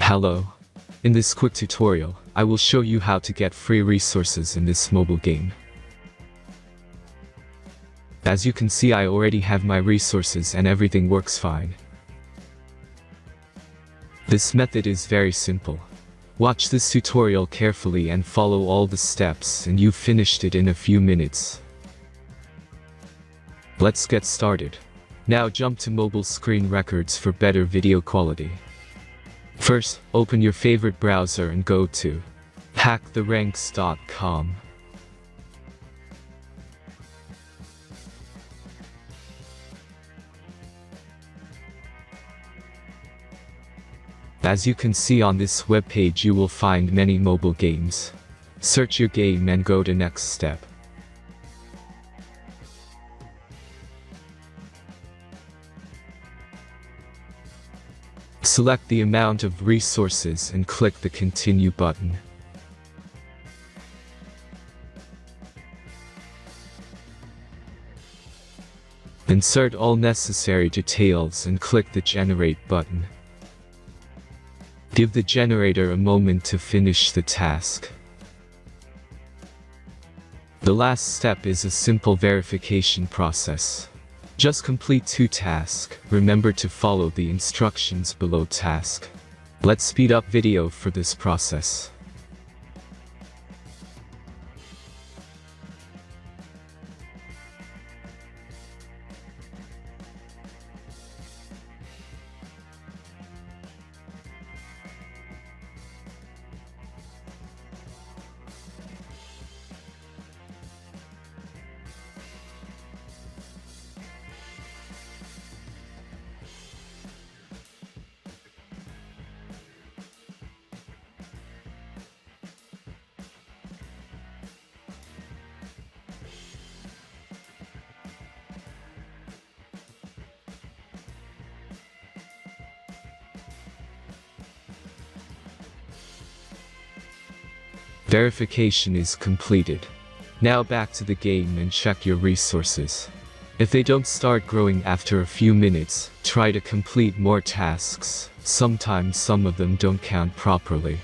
Hello. In this quick tutorial, I will show you how to get free resources in this mobile game. As you can see, I already have my resources and everything works fine. This method is very simple. Watch this tutorial carefully and follow all the steps and you've finished it in a few minutes. Let's get started. Now jump to mobile screen records for better video quality. First, open your favorite browser and go to hacktheranks.com. As you can see on this webpage, you will find many mobile games. Search your game and go to next step. Select the amount of resources and click the Continue button. Insert all necessary details and click the Generate button. Give the generator a moment to finish the task. The last step is a simple verification process. Just complete 2 tasks. Remember to follow the instructions below task. Let's speed up video for this process. Verification is completed. Now back to the game and check your resources. If they don't start growing after a few minutes, try to complete more tasks. Sometimes some of them don't count properly.